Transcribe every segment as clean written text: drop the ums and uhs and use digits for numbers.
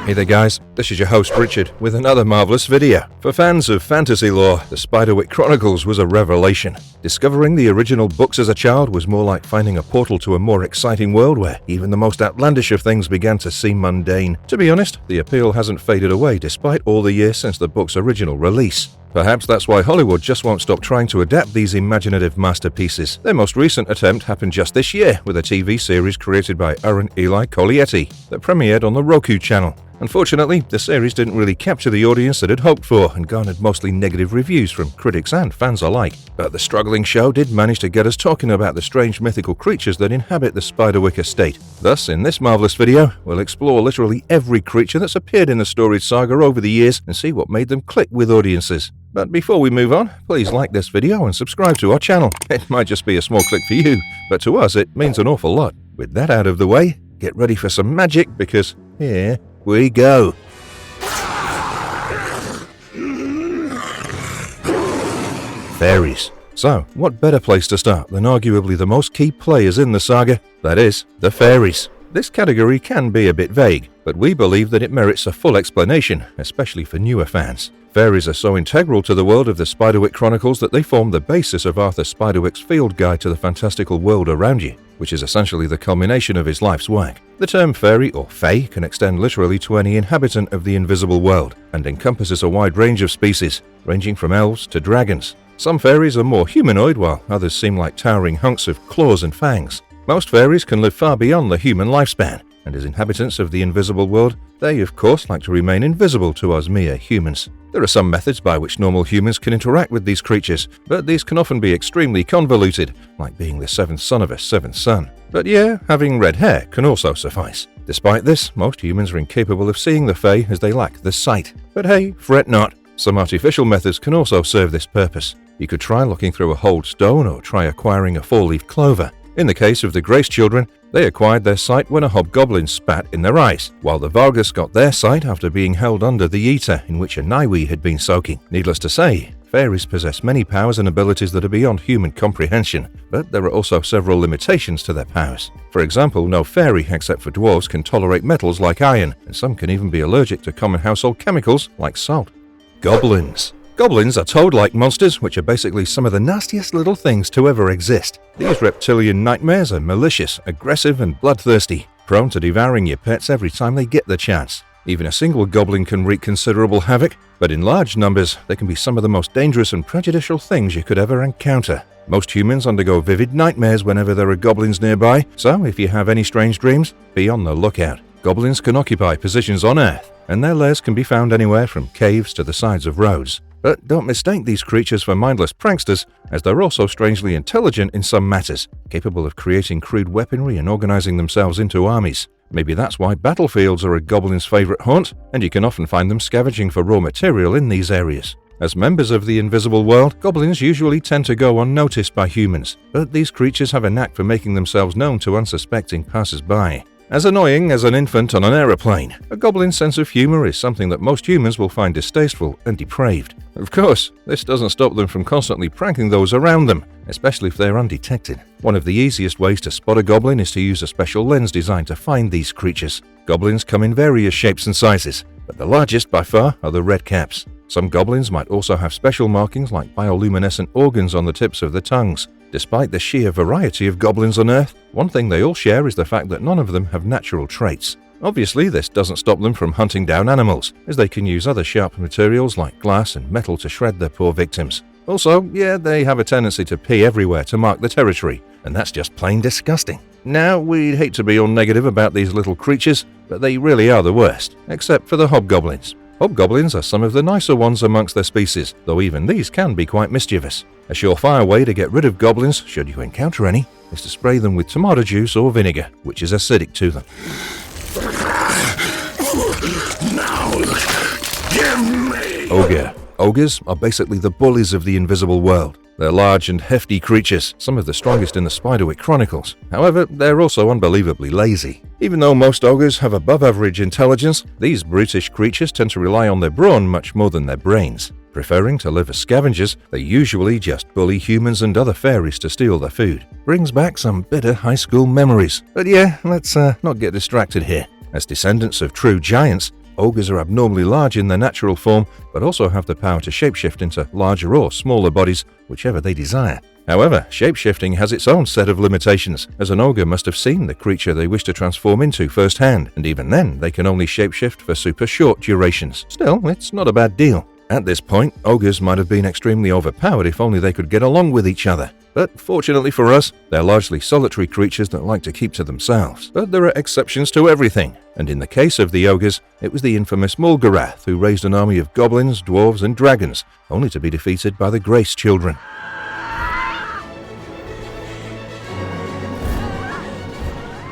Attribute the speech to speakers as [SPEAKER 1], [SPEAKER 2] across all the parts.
[SPEAKER 1] Hey there guys, this is your host Richard with another marvellous video. For fans of fantasy lore, the Spiderwick Chronicles was a revelation. Discovering the original books as a child was more like finding a portal to a more exciting world where even the most outlandish of things began to seem mundane. To be honest, the appeal hasn't faded away despite all the years since the book's original release. Perhaps that's why Hollywood just won't stop trying to adapt these imaginative masterpieces. Their most recent attempt happened just this year with a TV series created by Aaron Eli Colietti that premiered on the Roku channel. Unfortunately, the series didn't really capture the audience it had hoped for and garnered mostly negative reviews from critics and fans alike. But the struggling show did manage to get us talking about the strange mythical creatures that inhabit the Spiderwick Estate. Thus, in this marvellous video, we'll explore literally every creature that's appeared in the storied saga over the years and see what made them click with audiences. But before we move on, please like this video and subscribe to our channel. It might just be a small click for you, but to us it means an awful lot. With that out of the way, get ready for some magic because here we go. Fairies. So, what better place to start than arguably the most key players in the saga, that is, the fairies. This category can be a bit vague, but we believe that it merits a full explanation, especially for newer fans. Fairies are so integral to the world of the Spiderwick Chronicles that they form the basis of Arthur Spiderwick's field guide to the fantastical world around you, which is essentially the culmination of his life's work. The term fairy or fae can extend literally to any inhabitant of the invisible world and encompasses a wide range of species, ranging from elves to dragons. Some fairies are more humanoid, while others seem like towering hunks of claws and fangs. Most fairies can live far beyond the human lifespan, and as inhabitants of the invisible world, they of course like to remain invisible to us mere humans. There are some methods by which normal humans can interact with these creatures, but these can often be extremely convoluted, like being the seventh son of a seventh son. But yeah, having red hair can also suffice. Despite this, most humans are incapable of seeing the fae as they lack the sight. But hey, fret not. Some artificial methods can also serve this purpose. You could try looking through a holed stone or try acquiring a four-leaf clover. In the case of the Grace children, they acquired their sight when a hobgoblin spat in their eyes, while the Vargas got their sight after being held under the eater in which a Niwi had been soaking. Needless to say, fairies possess many powers and abilities that are beyond human comprehension, but there are also several limitations to their powers. For example, no fairy except for dwarves can tolerate metals like iron, and some can even be allergic to common household chemicals like salt. Goblins. Goblins are toad-like monsters which are basically some of the nastiest little things to ever exist. These reptilian nightmares are malicious, aggressive and bloodthirsty, prone to devouring your pets every time they get the chance. Even a single goblin can wreak considerable havoc, but in large numbers they can be some of the most dangerous and prejudicial things you could ever encounter. Most humans undergo vivid nightmares whenever there are goblins nearby, so if you have any strange dreams, be on the lookout. Goblins can occupy positions on Earth, and their lairs can be found anywhere from caves to the sides of roads. But don't mistake these creatures for mindless pranksters, as they're also strangely intelligent in some matters, capable of creating crude weaponry and organizing themselves into armies. Maybe that's why battlefields are a goblin's favorite haunt, and you can often find them scavenging for raw material in these areas. As members of the invisible world, goblins usually tend to go unnoticed by humans, but these creatures have a knack for making themselves known to unsuspecting passers-by. As annoying as an infant on an aeroplane, a goblin's sense of humor is something that most humans will find distasteful and depraved. Of course, this doesn't stop them from constantly pranking those around them, especially if they're undetected. One of the easiest ways to spot a goblin is to use a special lens designed to find these creatures. Goblins come in various shapes and sizes, but the largest by far are the red caps. Some goblins might also have special markings like bioluminescent organs on the tips of their tongues. Despite the sheer variety of goblins on Earth, one thing they all share is the fact that none of them have natural traits. Obviously, this doesn't stop them from hunting down animals, as they can use other sharp materials like glass and metal to shred their poor victims. Also, yeah, they have a tendency to pee everywhere to mark the territory, and that's just plain disgusting. Now, we'd hate to be all negative about these little creatures, but they really are the worst, except for the hobgoblins. Hobgoblins are some of the nicer ones amongst their species, though even these can be quite mischievous. A surefire way to get rid of goblins, should you encounter any, is to spray them with tomato juice or vinegar, which is acidic to them.
[SPEAKER 2] Now, give me!
[SPEAKER 1] Ogre. Ogres are basically the bullies of the invisible world. They're large and hefty creatures, some of the strongest in the Spiderwick Chronicles. However, they're also unbelievably lazy. Even though most ogres have above-average intelligence, these brutish creatures tend to rely on their brawn much more than their brains. Preferring to live as scavengers, they usually just bully humans and other fairies to steal their food. Brings back some bitter high school memories. But yeah, let's not get distracted here. As descendants of true giants, ogres are abnormally large in their natural form, but also have the power to shapeshift into larger or smaller bodies, whichever they desire. However, shapeshifting has its own set of limitations, as an ogre must have seen the creature they wish to transform into firsthand, and even then they can only shapeshift for super short durations. Still, it's not a bad deal. At this point, ogres might have been extremely overpowered if only they could get along with each other. But fortunately for us, they're largely solitary creatures that like to keep to themselves. But there are exceptions to everything, and in the case of the ogres, it was the infamous Mulgarath who raised an army of goblins, dwarves and dragons, only to be defeated by the Grace Children.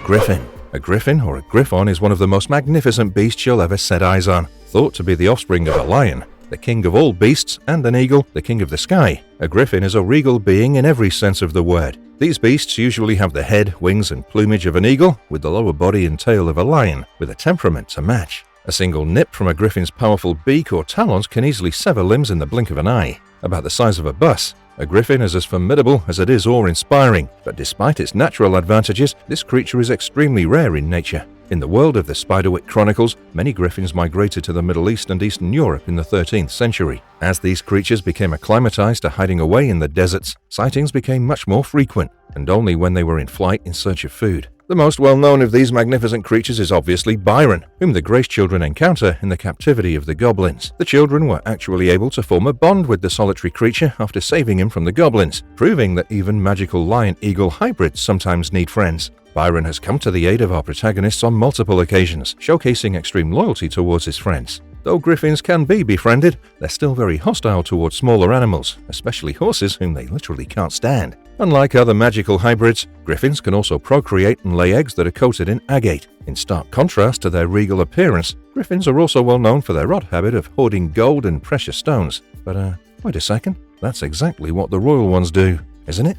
[SPEAKER 1] Griffin. A griffin or a griffon is one of the most magnificent beasts you'll ever set eyes on. Thought to be the offspring of a lion, the king of all beasts, and an eagle, the king of the sky, a griffin is a regal being in every sense of the word. These beasts usually have the head, wings, and plumage of an eagle, with the lower body and tail of a lion, with a temperament to match. A single nip from a griffin's powerful beak or talons can easily sever limbs in the blink of an eye. About the size of a bus, a griffin is as formidable as it is awe-inspiring, but despite its natural advantages, this creature is extremely rare in nature. In the world of the Spiderwick Chronicles, many griffins migrated to the Middle East and Eastern Europe in the 13th century. As these creatures became acclimatized to hiding away in the deserts, sightings became much more frequent, and only when they were in flight in search of food. The most well-known of these magnificent creatures is obviously Byron, whom the Grace Children encounter in the captivity of the Goblins. The children were actually able to form a bond with the solitary creature after saving him from the Goblins, proving that even magical lion-eagle hybrids sometimes need friends. Byron has come to the aid of our protagonists on multiple occasions, showcasing extreme loyalty towards his friends. Though griffins can be befriended, they're still very hostile towards smaller animals, especially horses whom they literally can't stand. Unlike other magical hybrids, griffins can also procreate and lay eggs that are coated in agate. In stark contrast to their regal appearance, griffins are also well known for their odd habit of hoarding gold and precious stones. But wait a second, that's exactly what the royal ones do, isn't it?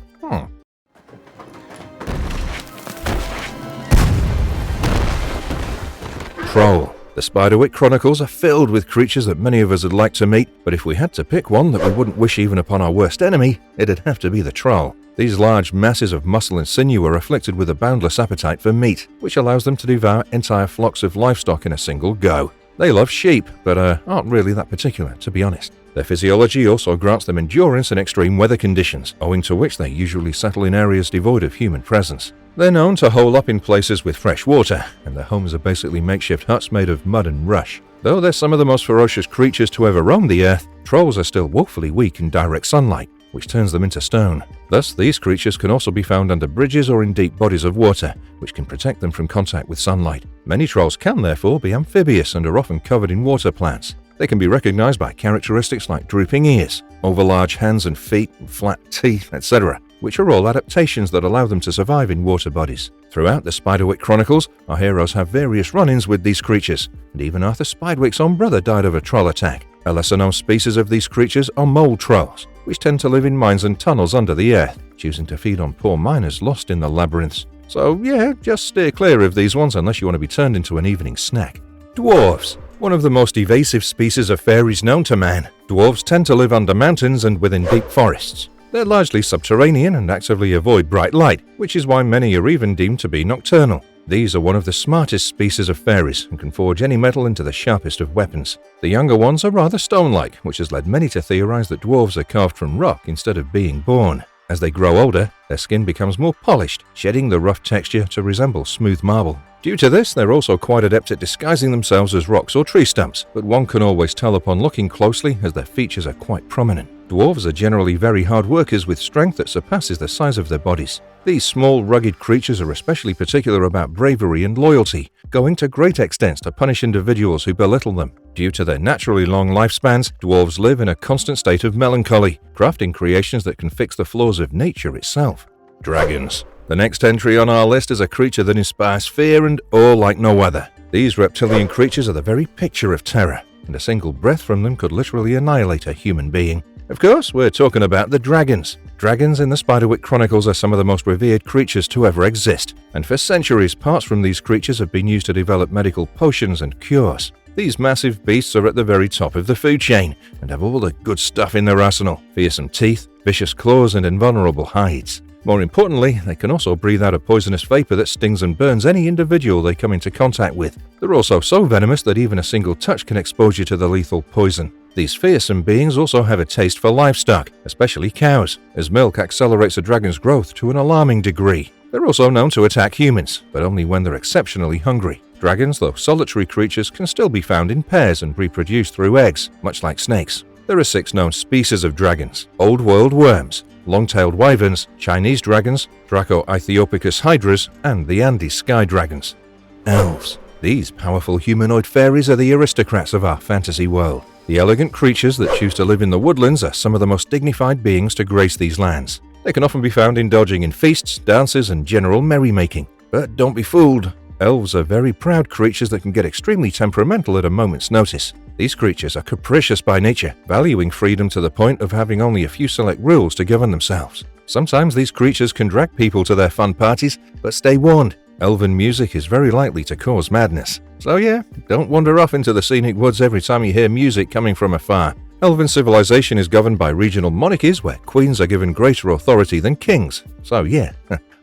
[SPEAKER 1] Troll. The Spiderwick Chronicles are filled with creatures that many of us would like to meet, but if we had to pick one that we wouldn't wish even upon our worst enemy, it'd have to be the troll. These large masses of muscle and sinew are afflicted with a boundless appetite for meat, which allows them to devour entire flocks of livestock in a single go. They love sheep, but aren't really that particular, to be honest. Their physiology also grants them endurance in extreme weather conditions, owing to which they usually settle in areas devoid of human presence. They're known to hole up in places with fresh water, and their homes are basically makeshift huts made of mud and rush. Though they're some of the most ferocious creatures to ever roam the earth, trolls are still woefully weak in direct sunlight, which turns them into stone. Thus, these creatures can also be found under bridges or in deep bodies of water, which can protect them from contact with sunlight. Many trolls can therefore be amphibious and are often covered in water plants. They can be recognized by characteristics like drooping ears, overlarge hands and feet, and flat teeth, etc., which are all adaptations that allow them to survive in water bodies. Throughout the Spiderwick Chronicles, our heroes have various run-ins with these creatures, and even Arthur Spiderwick's own brother died of a troll attack. A lesser-known species of these creatures are mole trolls, which tend to live in mines and tunnels under the earth, choosing to feed on poor miners lost in the labyrinths. So yeah, just steer clear of these ones unless you want to be turned into an evening snack. Dwarves. One of the most evasive species of fairies known to man, dwarves tend to live under mountains and within deep forests. They're largely subterranean and actively avoid bright light, which is why many are even deemed to be nocturnal. These are one of the smartest species of fairies and can forge any metal into the sharpest of weapons. The younger ones are rather stone-like, which has led many to theorize that dwarves are carved from rock instead of being born. As they grow older, their skin becomes more polished, shedding the rough texture to resemble smooth marble. Due to this, they're also quite adept at disguising themselves as rocks or tree stumps, but one can always tell upon looking closely as their features are quite prominent. Dwarves are generally very hard workers with strength that surpasses the size of their bodies. These small, rugged creatures are especially particular about bravery and loyalty, going to great extents to punish individuals who belittle them. Due to their naturally long lifespans, dwarves live in a constant state of melancholy, crafting creations that can fix the flaws of nature itself. Dragons. The next entry on our list is a creature that inspires fear and awe like no other. These reptilian creatures are the very picture of terror, and a single breath from them could literally annihilate a human being. Of course, we're talking about the dragons. Dragons in the Spiderwick Chronicles are some of the most revered creatures to ever exist, and for centuries parts from these creatures have been used to develop medical potions and cures. These massive beasts are at the very top of the food chain and have all the good stuff in their arsenal: fearsome teeth, vicious claws, and invulnerable hides. More importantly, they can also breathe out a poisonous vapor that stings and burns any individual they come into contact with. They're also so venomous that even a single touch can expose you to the lethal poison. These fearsome beings also have a taste for livestock, especially cows, as milk accelerates a dragon's growth to an alarming degree. They're also known to attack humans, but only when they're exceptionally hungry. Dragons, though solitary creatures, can still be found in pairs and reproduce through eggs, much like snakes. There are 6 known species of dragons: Old World worms, long-tailed wyverns, Chinese dragons, Draco-Ethiopicus hydras, and the Andes sky dragons. Elves. These powerful humanoid fairies are the aristocrats of our fantasy world. The elegant creatures that choose to live in the woodlands are some of the most dignified beings to grace these lands. They can often be found indulging in feasts, dances, and general merrymaking. But don't be fooled. Elves are very proud creatures that can get extremely temperamental at a moment's notice. These creatures are capricious by nature, valuing freedom to the point of having only a few select rules to govern themselves. Sometimes these creatures can drag people to their fun parties, but stay warned, elven music is very likely to cause madness. So yeah, don't wander off into the scenic woods every time you hear music coming from afar. Elven civilization is governed by regional monarchies where queens are given greater authority than kings. So yeah,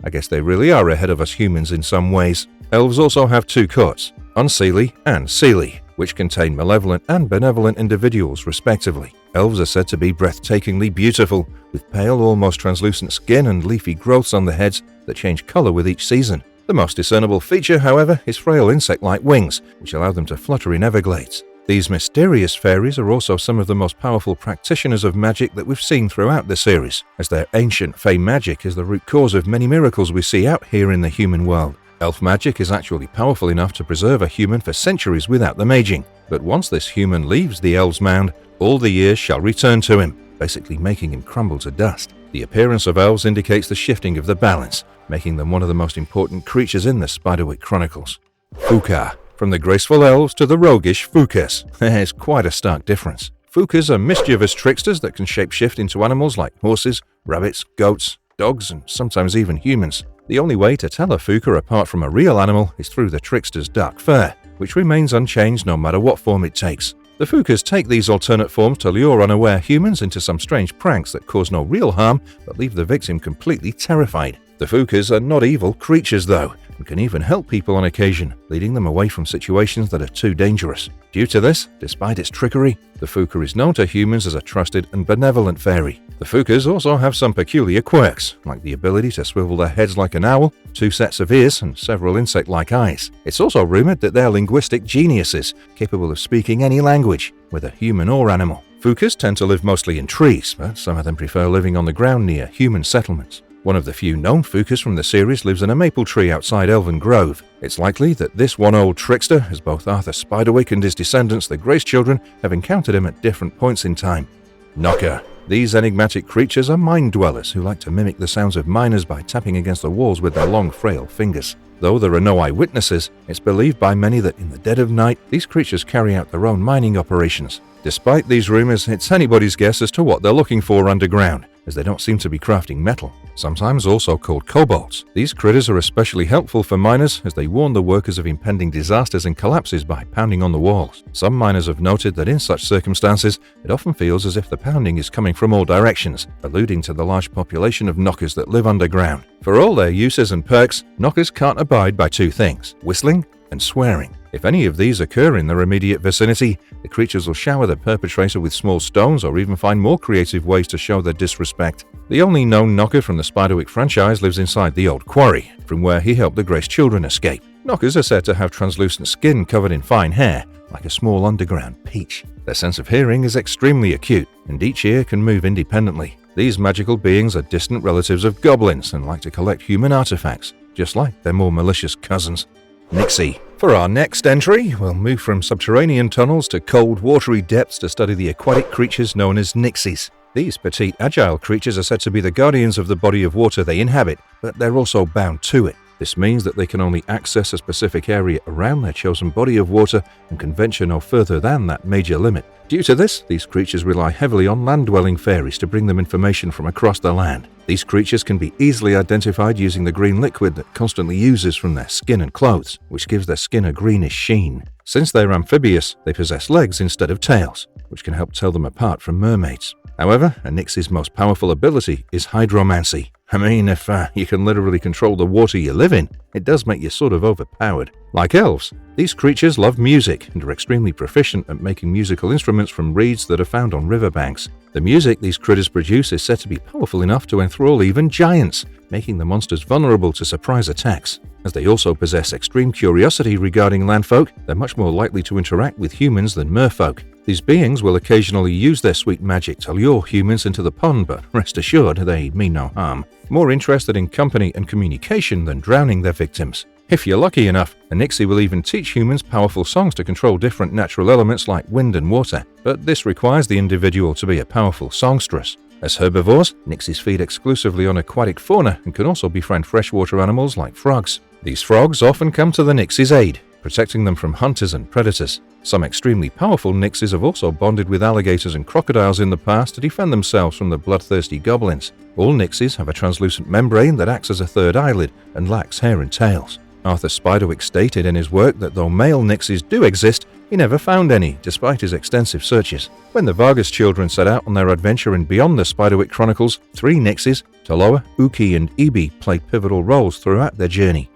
[SPEAKER 1] I guess they really are ahead of us humans in some ways. Elves also have 2 courts, Unseelie and Seelie, which contain malevolent and benevolent individuals respectively. Elves are said to be breathtakingly beautiful, with pale, almost translucent skin and leafy growths on the heads that change color with each season. The most discernible feature, however, is frail insect-like wings, which allow them to flutter in Everglades. These mysterious fairies are also some of the most powerful practitioners of magic that we've seen throughout the series, as their ancient fey magic is the root cause of many miracles we see out here in the human world. Elf magic is actually powerful enough to preserve a human for centuries without them aging, but once this human leaves the elf's mound, all the years shall return to him, basically making him crumble to dust. The appearance of elves indicates the shifting of the balance, making them one of the most important creatures in the Spiderwick Chronicles. Phooka. From the graceful elves to the roguish Phookas, there's quite a stark difference. Phookas are mischievous tricksters that can shapeshift into animals like horses, rabbits, goats, dogs, and sometimes even humans. The only way to tell a Phooka apart from a real animal is through the trickster's dark fur, which remains unchanged no matter what form it takes. The Phookas take these alternate forms to lure unaware humans into some strange pranks that cause no real harm but leave the victim completely terrified. The Phookas are not evil creatures though, and can even help people on occasion, leading them away from situations that are too dangerous. Due to this, despite its trickery, the Phooka is known to humans as a trusted and benevolent fairy. The Phookas also have some peculiar quirks, like the ability to swivel their heads like an owl, 2 sets of ears, and several insect-like eyes. It's also rumored that they're linguistic geniuses, capable of speaking any language, whether human or animal. Phookas tend to live mostly in trees, but some of them prefer living on the ground near human settlements. One of the few known Phookas from the series lives in a maple tree outside Elven Grove. It's likely that this one old trickster, as both Arthur Spiderwick and his descendants, the Grace Children, have encountered him at different points in time. Knocker. These enigmatic creatures are mind dwellers who like to mimic the sounds of miners by tapping against the walls with their long, frail fingers. Though there are no eyewitnesses, it's believed by many that in the dead of night, these creatures carry out their own mining operations. Despite these rumors, it's anybody's guess as to what they're looking for underground, as they don't seem to be crafting metal. Sometimes also called kobolds. These critters are especially helpful for miners as they warn the workers of impending disasters and collapses by pounding on the walls. Some miners have noted that in such circumstances, it often feels as if the pounding is coming from all directions, alluding to the large population of knockers that live underground. For all their uses and perks, knockers can't abide by 2 things: whistling and swearing. If any of these occur in their immediate vicinity, the creatures will shower the perpetrator with small stones or even find more creative ways to show their disrespect. The only known knocker from the Spiderwick franchise lives inside the old quarry, from where he helped the Grace Children escape. Knockers are said to have translucent skin covered in fine hair, like a small underground peach. Their sense of hearing is extremely acute, and each ear can move independently. These magical beings are distant relatives of goblins and like to collect human artifacts, just like their more malicious cousins. Nixie. For our next entry, we'll move from subterranean tunnels to cold, watery depths to study the aquatic creatures known as Nixies. These petite, agile creatures are said to be the guardians of the body of water they inhabit, but they're also bound to it. This means that they can only access a specific area around their chosen body of water and can venture no further than that major limit. Due to this, these creatures rely heavily on land-dwelling fairies to bring them information from across the land. These creatures can be easily identified using the green liquid that constantly oozes from their skin and clothes, which gives their skin a greenish sheen. Since they're amphibious, they possess legs instead of tails, which can help tell them apart from mermaids. However, a Nixie's most powerful ability is hydromancy. I mean, if you can literally control the water you live in, it does make you sort of overpowered. Like elves, these creatures love music and are extremely proficient at making musical instruments from reeds that are found on riverbanks. The music these critters produce is said to be powerful enough to enthrall even giants, making the monsters vulnerable to surprise attacks. As they also possess extreme curiosity regarding landfolk, they're much more likely to interact with humans than merfolk. These beings will occasionally use their sweet magic to lure humans into the pond, but rest assured they mean no harm. More interested in company and communication than drowning their victims. If you're lucky enough, a Nixie will even teach humans powerful songs to control different natural elements like wind and water, but this requires the individual to be a powerful songstress. As herbivores, Nixies feed exclusively on aquatic fauna and can also befriend freshwater animals like frogs. These frogs often come to the Nixies' aid, protecting them from hunters and predators. Some extremely powerful Nixies have also bonded with alligators and crocodiles in the past to defend themselves from the bloodthirsty goblins. All Nixies have a translucent membrane that acts as a third eyelid and lacks hair and tails. Arthur Spiderwick stated in his work that though male Nixies do exist, he never found any, despite his extensive searches. When the Vargas children set out on their adventure and beyond the Spiderwick Chronicles, 3 Nixies, Taloa, Uki, and Ibi, played pivotal roles throughout their journey.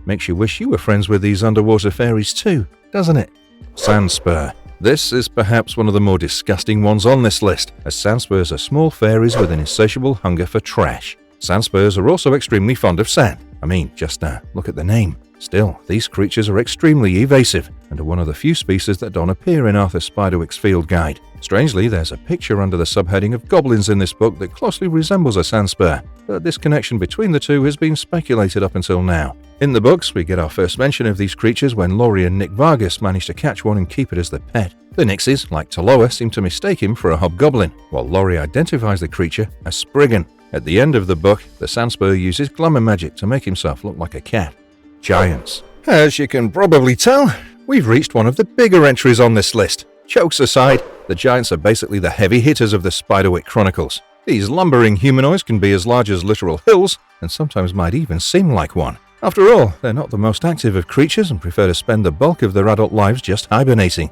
[SPEAKER 1] Makes you wish you were friends with these underwater fairies too, doesn't it? Sandspur. This is perhaps one of the more disgusting ones on this list, as Sandspurs are small fairies with an insatiable hunger for trash. Sandspurs are also extremely fond of sand. I mean, just look at the name. Still, these creatures are extremely evasive and are one of the few species that don't appear in Arthur Spiderwick's field guide. Strangely, there's a picture under the subheading of Goblins in this book that closely resembles a Sandspur, but this connection between the two has been speculated up until now. In the books, we get our first mention of these creatures when Laurie and Nick Vargas manage to catch one and keep it as their pet. The Nixies, like Taloa, seem to mistake him for a hobgoblin, while Laurie identifies the creature as Spriggan. At the end of the book, the Sandspur uses glamour magic to make himself look like a cat. Giants. As you can probably tell, we've reached one of the bigger entries on this list. Jokes aside, the giants are basically the heavy hitters of the Spiderwick Chronicles. These lumbering humanoids can be as large as literal hills, and sometimes might even seem like one. After all, they're not the most active of creatures and prefer to spend the bulk of their adult lives just hibernating.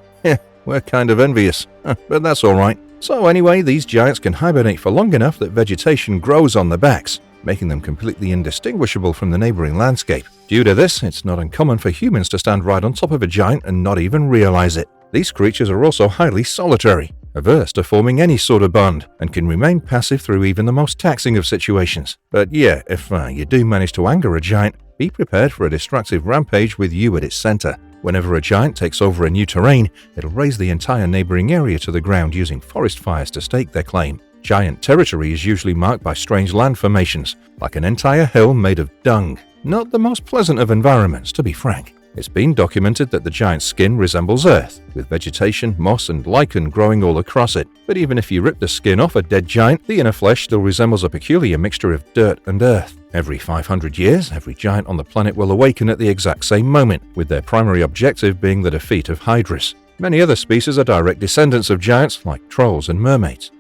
[SPEAKER 1] We're kind of envious, but that's alright. So anyway, these giants can hibernate for long enough that vegetation grows on their backs, making them completely indistinguishable from the neighboring landscape. Due to this, it's not uncommon for humans to stand right on top of a giant and not even realize it. These creatures are also highly solitary, averse to forming any sort of bond, and can remain passive through even the most taxing of situations. But yeah, if you do manage to anger a giant, be prepared for a destructive rampage with you at its center. Whenever a giant takes over a new terrain, it'll raise the entire neighboring area to the ground using forest fires to stake their claim. Giant territory is usually marked by strange land formations, like an entire hill made of dung. Not the most pleasant of environments, to be frank. It's been documented that the giant's skin resembles earth, with vegetation, moss, and lichen growing all across it. But even if you rip the skin off a dead giant, the inner flesh still resembles a peculiar mixture of dirt and earth. Every 500 years, every giant on the planet will awaken at the exact same moment, with their primary objective being the defeat of Hydras. Many other species are direct descendants of giants, like trolls and mermaids.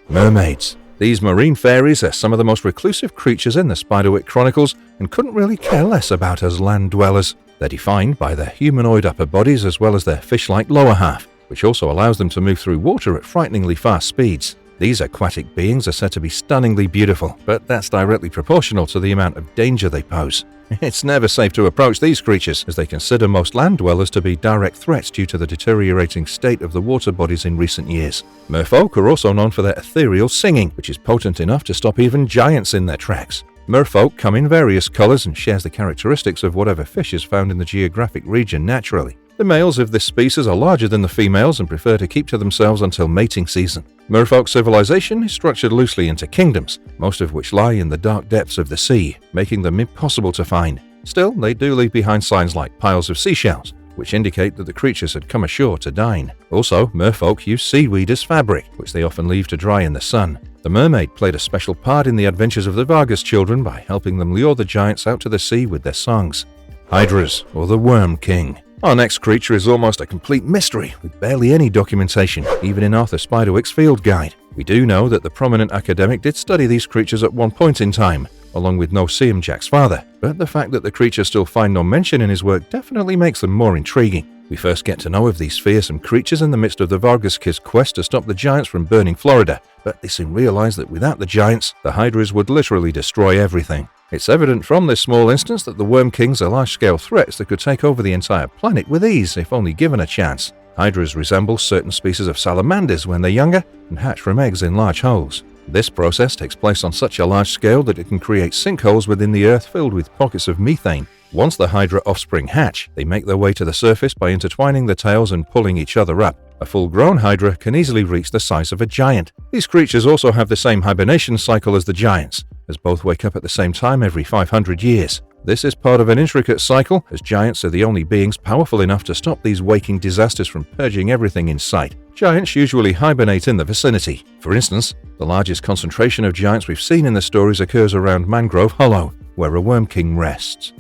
[SPEAKER 1] Mermaids. These marine fairies are some of the most reclusive creatures in the Spiderwick Chronicles and couldn't really care less about us land dwellers. They're defined by their humanoid upper bodies as well as their fish-like lower half, which also allows them to move through water at frighteningly fast speeds. These aquatic beings are said to be stunningly beautiful, but that's directly proportional to the amount of danger they pose. It's never safe to approach these creatures, as they consider most land dwellers to be direct threats due to the deteriorating state of the water bodies in recent years. Merfolk are also known for their ethereal singing, which is potent enough to stop even giants in their tracks. Merfolk come in various colors and shares the characteristics of whatever fish is found in the geographic region naturally. The males of this species are larger than the females and prefer to keep to themselves until mating season. Merfolk civilization is structured loosely into kingdoms, most of which lie in the dark depths of the sea, making them impossible to find. Still, they do leave behind signs like piles of seashells, which indicate that the creatures had come ashore to dine. Also, merfolk use seaweed as fabric, which they often leave to dry in the sun. The mermaid played a special part in the adventures of the Vargas children by helping them lure the giants out to the sea with their songs. Hydras, or the Worm King. Our next creature is almost a complete mystery, with barely any documentation, even in Arthur Spiderwick's field guide. We do know that the prominent academic did study these creatures at one point in time, along with Jack's father, but the fact that the creatures still find no mention in his work definitely makes them more intriguing. We first get to know of these fearsome creatures in the midst of the Vargas' quest to stop the giants from burning Florida, but they soon realize that without the giants, the Hydras would literally destroy everything. It's evident from this small instance that the Worm Kings are large-scale threats that could take over the entire planet with ease if only given a chance. Hydras resemble certain species of salamanders when they're younger and hatch from eggs in large holes. This process takes place on such a large scale that it can create sinkholes within the earth filled with pockets of methane. Once the Hydra offspring hatch, they make their way to the surface by intertwining the tails and pulling each other up. A full-grown Hydra can easily reach the size of a giant. These creatures also have the same hibernation cycle as the giants, as both wake up at the same time every 500 years. This is part of an intricate cycle, as giants are the only beings powerful enough to stop these waking disasters from purging everything in sight. Giants usually hibernate in the vicinity. For instance, the largest concentration of giants we've seen in the stories occurs around Mangrove Hollow, where a Worm King rests.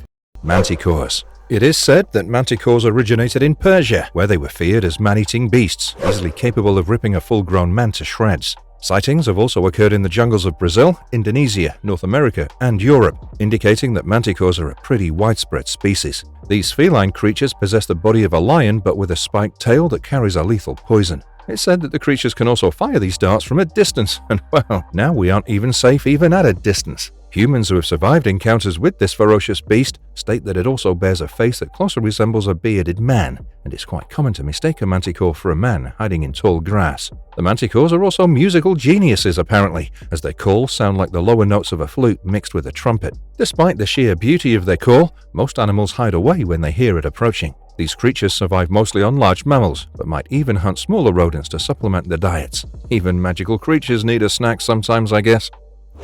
[SPEAKER 1] Manticores. It is said that manticores originated in Persia, where they were feared as man-eating beasts, easily capable of ripping a full-grown man to shreds. Sightings have also occurred in the jungles of Brazil, Indonesia, North America, and Europe, indicating that manticores are a pretty widespread species. These feline creatures possess the body of a lion but with a spiked tail that carries a lethal poison. It's said that the creatures can also fire these darts from a distance, and well, now we aren't even safe even at a distance. Humans who have survived encounters with this ferocious beast state that it also bears a face that closely resembles a bearded man, and it's quite common to mistake a manticore for a man hiding in tall grass. The manticores are also musical geniuses apparently, as their calls sound like the lower notes of a flute mixed with a trumpet. Despite the sheer beauty of their call, most animals hide away when they hear it approaching. These creatures survive mostly on large mammals, but might even hunt smaller rodents to supplement their diets. Even magical creatures need a snack sometimes, I guess.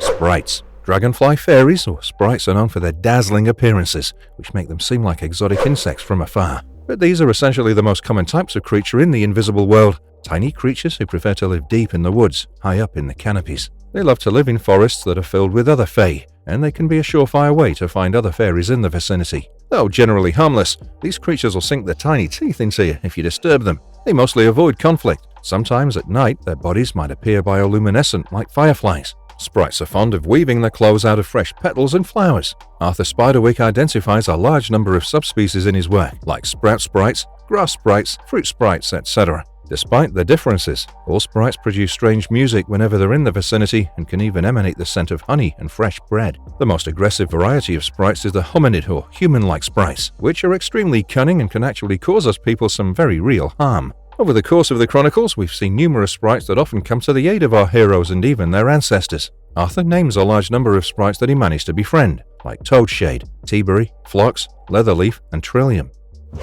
[SPEAKER 1] Sprites. Dragonfly fairies, or sprites, are known for their dazzling appearances, which make them seem like exotic insects from afar. But these are essentially the most common types of creature in the invisible world. Tiny creatures who prefer to live deep in the woods, high up in the canopies. They love to live in forests that are filled with other fae, and they can be a surefire way to find other fairies in the vicinity. Though generally harmless, these creatures will sink their tiny teeth into you if you disturb them. They mostly avoid conflict. Sometimes at night, their bodies might appear bioluminescent like fireflies. Sprites are fond of weaving their clothes out of fresh petals and flowers. Arthur Spiderwick identifies a large number of subspecies in his work, like sprout sprites, grass sprites, fruit sprites, etc. Despite their differences, all sprites produce strange music whenever they're in the vicinity and can even emanate the scent of honey and fresh bread. The most aggressive variety of sprites is the hominid or human-like sprites, which are extremely cunning and can actually cause us people some very real harm. Over the course of the Chronicles, we've seen numerous sprites that often come to the aid of our heroes and even their ancestors. Arthur names a large number of sprites that he managed to befriend, like Toadshade, Teaberry, Phlox, Leatherleaf, and Trillium.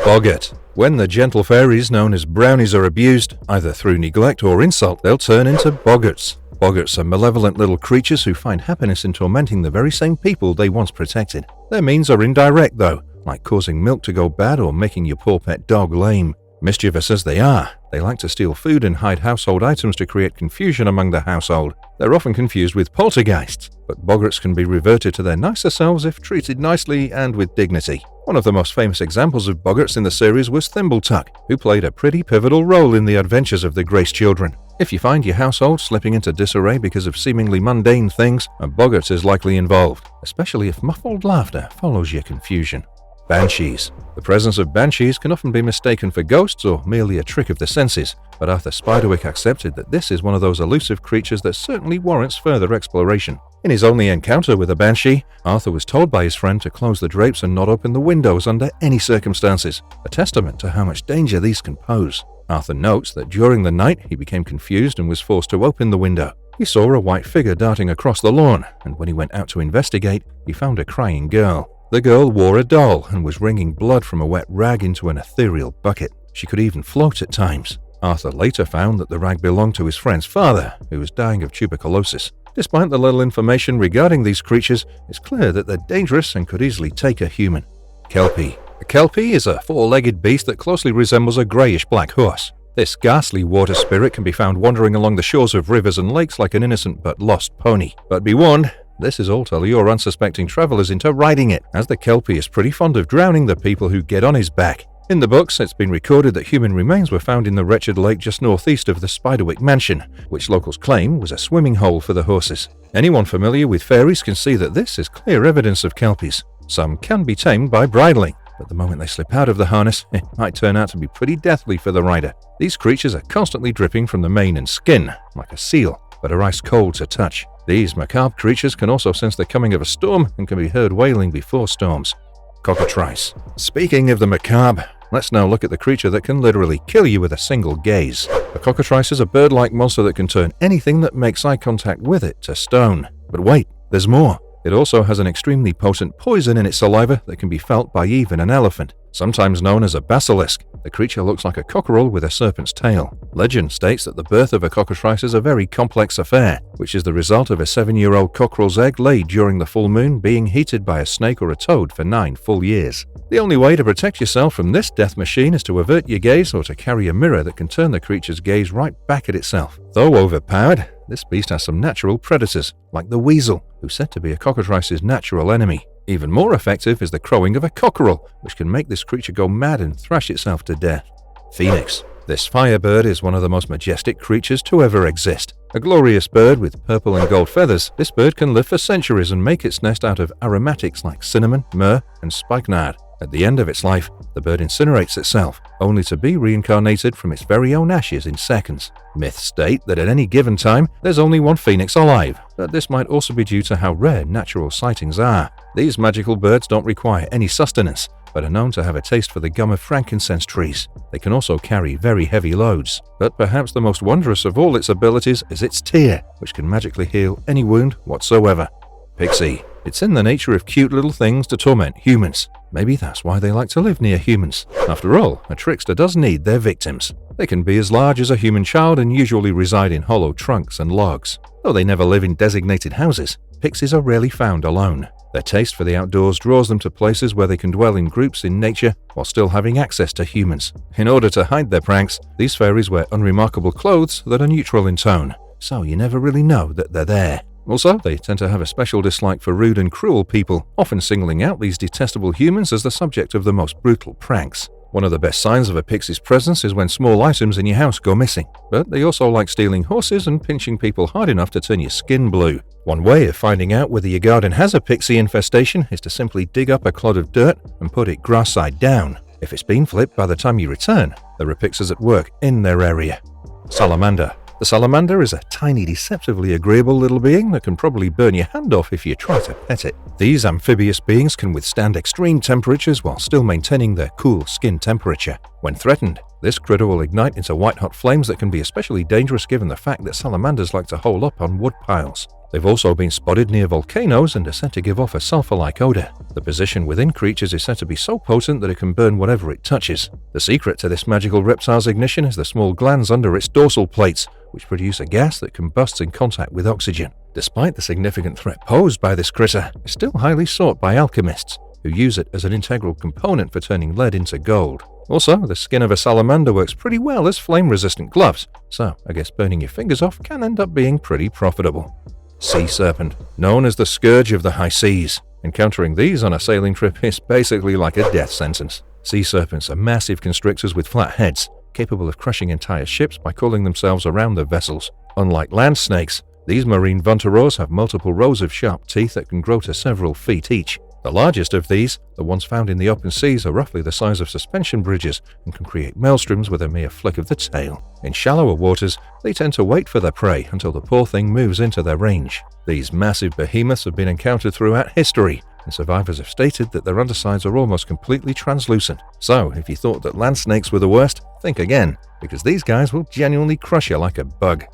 [SPEAKER 1] Boggart. When the gentle fairies known as brownies are abused, either through neglect or insult, they'll turn into boggarts. Boggarts are malevolent little creatures who find happiness in tormenting the very same people they once protected. Their means are indirect though, like causing milk to go bad or making your poor pet dog lame. Mischievous as they are, they like to steal food and hide household items to create confusion among the household. They're often confused with poltergeists, but boggarts can be reverted to their nicer selves if treated nicely and with dignity. One of the most famous examples of boggarts in the series was Thimbletuck, who played a pretty pivotal role in the adventures of the Grace Children. If you find your household slipping into disarray because of seemingly mundane things, a boggart is likely involved, especially if muffled laughter follows your confusion. Banshees. The presence of banshees can often be mistaken for ghosts or merely a trick of the senses, but Arthur Spiderwick accepted that this is one of those elusive creatures that certainly warrants further exploration. In his only encounter with a banshee, Arthur was told by his friend to close the drapes and not open the windows under any circumstances, a testament to how much danger these can pose. Arthur notes that during the night he became confused and was forced to open the window. He saw a white figure darting across the lawn, and when he went out to investigate, he found a crying girl. The girl wore a doll and was wringing blood from a wet rag into an ethereal bucket. She could even float at times. Arthur later found that the rag belonged to his friend's father, who was dying of tuberculosis. Despite the little information regarding these creatures, it's clear that they're dangerous and could easily take a human. Kelpie. A Kelpie is a four-legged beast that closely resembles a greyish-black horse. This ghastly water spirit can be found wandering along the shores of rivers and lakes like an innocent but lost pony. But be warned, this is all to lure unsuspecting travelers into riding it, as the Kelpie is pretty fond of drowning the people who get on his back. In the books, it's been recorded that human remains were found in the wretched lake just northeast of the Spiderwick mansion, which locals claim was a swimming hole for the horses. Anyone familiar with fairies can see that this is clear evidence of Kelpies. Some can be tamed by bridling. but the moment they slip out of the harness, it might turn out to be pretty deathly for the rider. These creatures are constantly dripping from the mane and skin, like a seal, but are ice cold to touch. These macabre creatures can also sense the coming of a storm and can be heard wailing before storms. Cockatrice. Speaking of the macabre, let's now look at the creature that can literally kill you with a single gaze. A cockatrice is a bird-like monster that can turn anything that makes eye contact with it to stone. But wait, there's more. It also has an extremely potent poison in its saliva that can be felt by even an elephant. Sometimes known as a basilisk, the creature looks like a cockerel with a serpent's tail. Legend states that the birth of a cockatrice is a very complex affair, which is the result of a 7-year-old cockerel's egg laid during the full moon being heated by a snake or a toad for 9 full years. The only way to protect yourself from this death machine is to avert your gaze or to carry a mirror that can turn the creature's gaze right back at itself. Though overpowered, this beast has some natural predators, like the weasel, who's said to be a cockatrice's natural enemy. Even more effective is the crowing of a cockerel, which can make this creature go mad and thrash itself to death. Phoenix. This firebird is one of the most majestic creatures to ever exist. A glorious bird with purple and gold feathers, this bird can live for centuries and make its nest out of aromatics like cinnamon, myrrh, and spikenard. At the end of its life, the bird incinerates itself, only to be reincarnated from its very own ashes in seconds. Myths state that at any given time, there's only one phoenix alive, but this might also be due to how rare natural sightings are. These magical birds don't require any sustenance, but are known to have a taste for the gum of frankincense trees. They can also carry very heavy loads, but perhaps the most wondrous of all its abilities is its tear, which can magically heal any wound whatsoever. Pixie. It's in the nature of cute little things to torment humans. Maybe that's why they like to live near humans. After all, a trickster does need their victims. They can be as large as a human child and usually reside in hollow trunks and logs. Though they never live in designated houses, pixies are rarely found alone. Their taste for the outdoors draws them to places where they can dwell in groups in nature while still having access to humans. In order to hide their pranks, these fairies wear unremarkable clothes that are neutral in tone, so you never really know that they're there. Also, they tend to have a special dislike for rude and cruel people, often singling out these detestable humans as the subject of the most brutal pranks. One of the best signs of a pixie's presence is when small items in your house go missing, but they also like stealing horses and pinching people hard enough to turn your skin blue. One way of finding out whether your garden has a pixie infestation is to simply dig up a clod of dirt and put it grass side down. If it's been flipped by the time you return, there are pixies at work in their area. Salamander. The salamander is a tiny, deceptively agreeable little being that can probably burn your hand off if you try to pet it. These amphibious beings can withstand extreme temperatures while still maintaining their cool skin temperature. When threatened, this critter will ignite into white-hot flames that can be especially dangerous given the fact that salamanders like to hole up on wood piles. They've also been spotted near volcanoes and are said to give off a sulfur-like odor. The position within creatures is said to be so potent that it can burn whatever it touches. The secret to this magical reptile's ignition is the small glands under its dorsal plates, which produce a gas that combusts in contact with oxygen. Despite the significant threat posed by this critter, it's still highly sought by alchemists, who use it as an integral component for turning lead into gold. Also, the skin of a salamander works pretty well as flame-resistant gloves, so I guess burning your fingers off can end up being pretty profitable. Sea serpent, known as the scourge of the high seas. Encountering these on a sailing trip is basically like a death sentence. Sea serpents are massive constrictors with flat heads, capable of crushing entire ships by coiling themselves around their vessels. Unlike land snakes, these marine vantaurours have multiple rows of sharp teeth that can grow to several feet each. The largest of these, the ones found in the open seas, are roughly the size of suspension bridges and can create maelstroms with a mere flick of the tail. In shallower waters, they tend to wait for their prey until the poor thing moves into their range. These massive behemoths have been encountered throughout history, and survivors have stated that their undersides are almost completely translucent. So, if you thought that land snakes were the worst, think again, because these guys will genuinely crush you like a bug.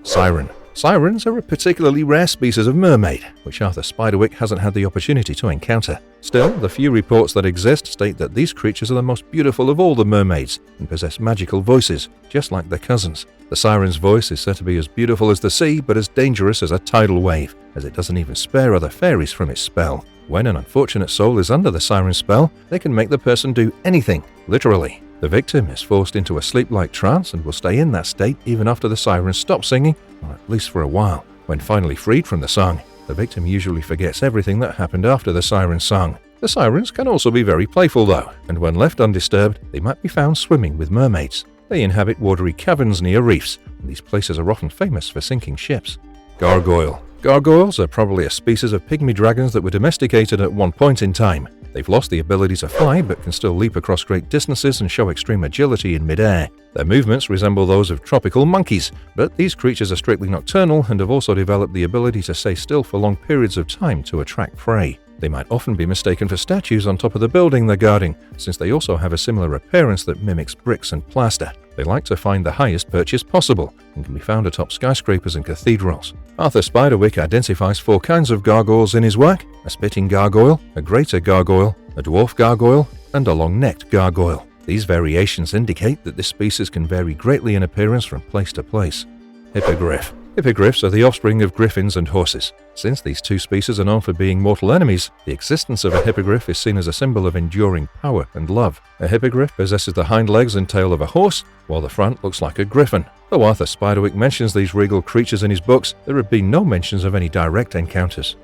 [SPEAKER 1] Siren. Sirens are a particularly rare species of mermaid, which Arthur Spiderwick hasn't had the opportunity to encounter. Still, the few reports that exist state that these creatures are the most beautiful of all the mermaids and possess magical voices, just like their cousins. The siren's voice is said to be as beautiful as the sea, but as dangerous as a tidal wave, as it doesn't even spare other fairies from its spell. When an unfortunate soul is under the siren's spell, they can make the person do anything, literally. The victim is forced into a sleep-like trance and will stay in that state even after the siren stops singing, or at least for a while. When finally freed from the song, the victim usually forgets everything that happened after the siren song. The sirens can also be very playful though, and when left undisturbed, they might be found swimming with mermaids. They inhabit watery caverns near reefs, and these places are often famous for sinking ships. Gargoyle. Gargoyles are probably a species of pygmy dragons that were domesticated at one point in time. They've lost the ability to fly, but can still leap across great distances and show extreme agility in mid-air. Their movements resemble those of tropical monkeys, but these creatures are strictly nocturnal and have also developed the ability to stay still for long periods of time to attract prey. They might often be mistaken for statues on top of the building they're guarding, since they also have a similar appearance that mimics bricks and plaster. They like to find the highest perches possible, and can be found atop skyscrapers and cathedrals. Arthur Spiderwick identifies 4 kinds of gargoyles in his work: a spitting gargoyle, a greater gargoyle, a dwarf gargoyle, and a long-necked gargoyle. These variations indicate that this species can vary greatly in appearance from place to place. Hippogriff. Hippogriffs are the offspring of griffins and horses. Since these 2 species are known for being mortal enemies, the existence of a hippogriff is seen as a symbol of enduring power and love. A hippogriff possesses the hind legs and tail of a horse, while the front looks like a griffin. Though Arthur Spiderwick mentions these regal creatures in his books, there have been no mentions of any direct encounters.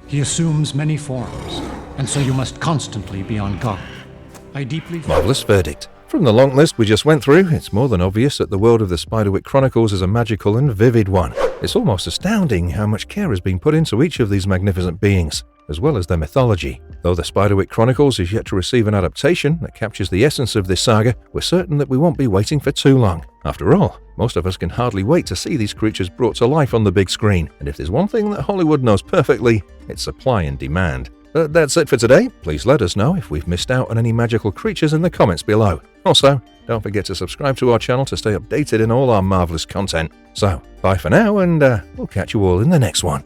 [SPEAKER 3] He assumes many forms, and so you must constantly be on guard. I deeply...
[SPEAKER 1] Marvelous verdict. From the long list we just went through, it's more than obvious that the world of the Spiderwick Chronicles is a magical and vivid one. It's almost astounding how much care has been put into each of these magnificent beings, as well as their mythology. Though the Spiderwick Chronicles is yet to receive an adaptation that captures the essence of this saga, we're certain that we won't be waiting for too long. After all, most of us can hardly wait to see these creatures brought to life on the big screen, and if there's one thing that Hollywood knows perfectly, it's supply and demand. But that's it for today. Please let us know if we've missed out on any magical creatures in the comments below. Also, don't forget to subscribe to our channel to stay updated in all our marvelous content. So, bye for now, and we'll catch you all in the next one.